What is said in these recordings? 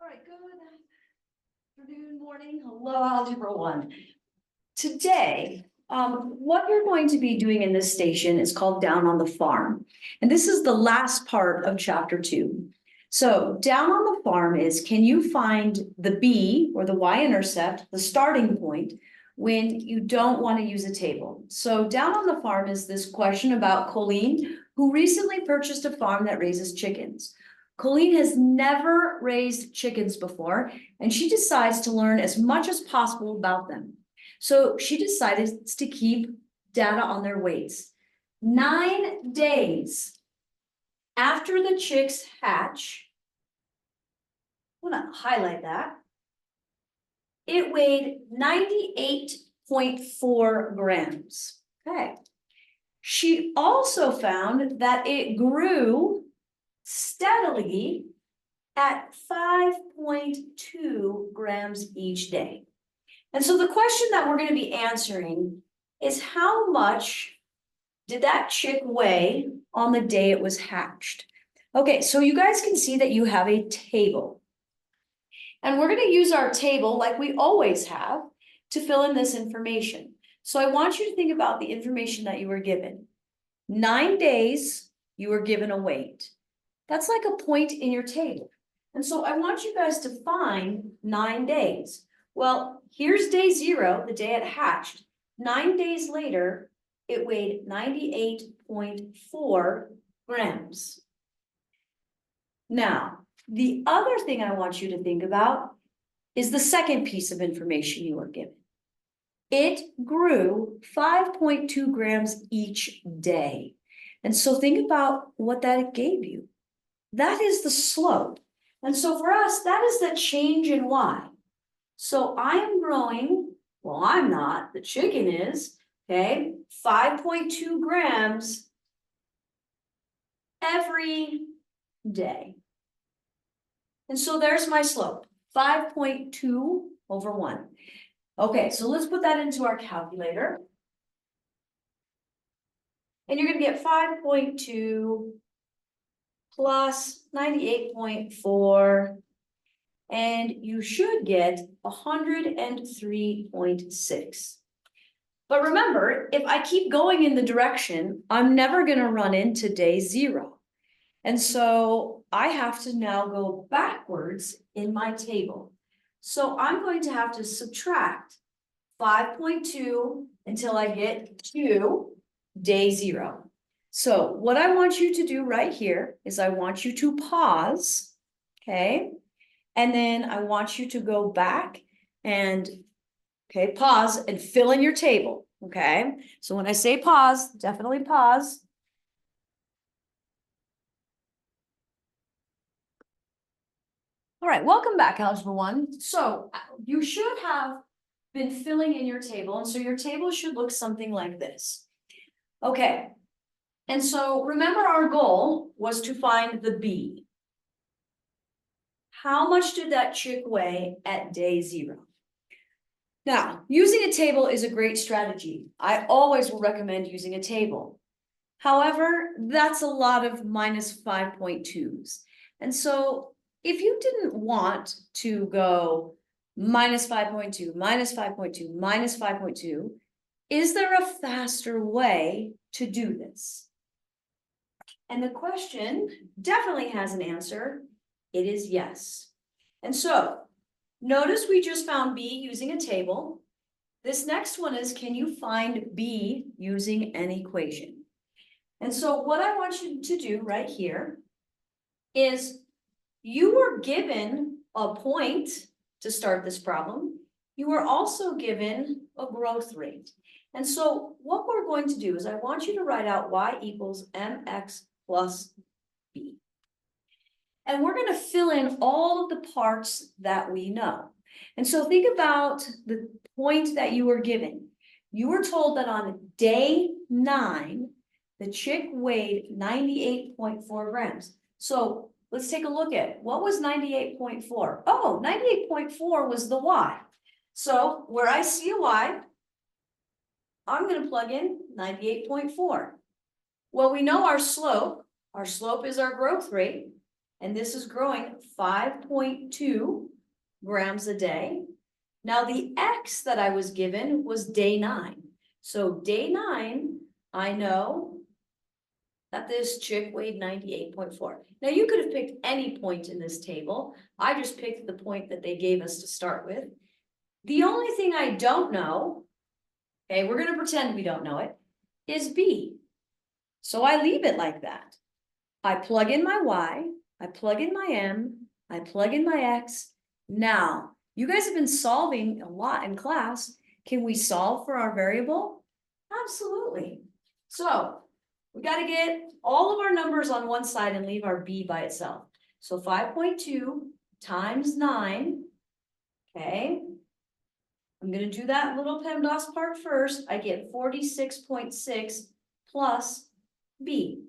All right, good afternoon, morning. Hello, Algebra 1. Today, what you're going to be doing in this station is called Down on the Farm. And this is the last part of chapter 2. So down on the farm is, can you find the B or the y-intercept, the starting point, when you don't want to use a table? So down on the farm is this question about Colleen, who recently purchased a farm that raises chickens. Colleen has never raised chickens before, and she decides to learn as much as possible about them. So she decided to keep data on their weights. 9 days after the chicks hatch, I'm gonna highlight that. It weighed 98.4 grams. Okay. She also found that it grew steadily at 5.2 grams each day. And so the question that we're going to be answering is, how much did that chick weigh on the day it was hatched? Okay, so you guys can see that you have a table. And we're going to use our table like we always have to fill in this information. So I want you to think about the information that you were given. 9 days, you were given a weight. That's like a point in your table. And so I want you guys to find 9 days. Well, here's day 0, the day it hatched. 9 days later, it weighed 98.4 grams. Now, the other thing I want you to think about is the second piece of information you were given. It grew 5.2 grams each day. And so think about what that gave you. That is the slope. And so for us, that is the change in Y. So I am growing, well, I'm not, the chicken is, okay, 5.2 grams every day. And so there's my slope, 5.2 over 1. Okay, so let's put that into our calculator. And you're going to get 5.2 plus 98.4, and you should get 103.6. But remember, if I keep going in the direction, I'm never going to run into day 0. And so I have to now go backwards in my table. So I'm going to have to subtract 5.2 until I get to day 0. So what I want you to do right here is I want you to pause, okay? And then I want you to go back and, okay, pause and fill in your table, okay? So when I say pause, definitely pause. All right, welcome back, Algebra 1. So you should have been filling in your table, and so your table should look something like this. Okay. And so remember, our goal was to find the B. How much did that chick weigh at day 0? Now, using a table is a great strategy. I always will recommend using a table. However, that's a lot of minus 5.2s. And so if you didn't want to go minus 5.2, minus 5.2, minus 5.2, is there a faster way to do this? And the question definitely has an answer. It is yes. And so notice we just found B using a table. This next one is, can you find B using an equation? And so what I want you to do right here is, you were given a point to start this problem. You were also given a growth rate. And so what we're going to do is, I want you to write out y equals mx plus b. And we're going to fill in all of the parts that we know. And so think about the point that you were given. You were told that on day 9, the chick weighed 98.4 grams. So let's take a look at, what was 98.4? Oh, 98.4 was the y. So where I see a y, I'm going to plug in 98.4. Well, we know our slope is our growth rate. and this is growing 5.2 grams a day. Now, the X that I was given was day 9. So day 9, I know that this chick weighed 98.4. Now, you could have picked any point in this table. I just picked the point that they gave us to start with. The only thing I don't know, okay, we're gonna pretend we don't know it, is B. So I leave it like that. I plug in my Y, I plug in my M, I plug in my X. Now, you guys have been solving a lot in class. Can we solve for our variable? Absolutely. So we got to get all of our numbers on one side and leave our B by itself. So 5.2 times 9, okay? I'm going to do that little PEMDAS part first. I get 46.6 plus B.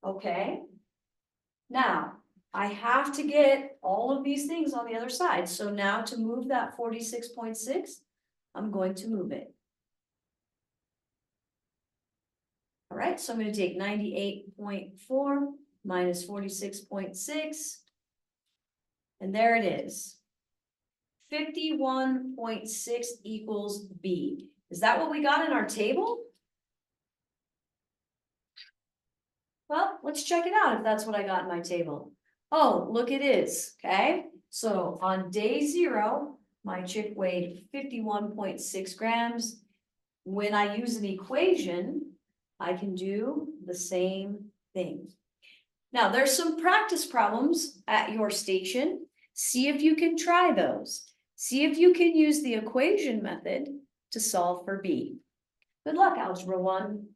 Okay? Now, I have to get all of these things on the other side. So now to move that 46.6, I'm going to move it. All right, so I'm going to take 98.4 minus 46.6. And there it is. 51.6 equals B. Is that what we got in our table? Well, let's check it out if that's what I got in my table. Oh, look, it is, okay? So on day 0, my chick weighed 51.6 grams. When I use an equation, I can do the same thing. Now, there's some practice problems at your station. See if you can try those. See if you can use the equation method to solve for B. Good luck, Algebra 1.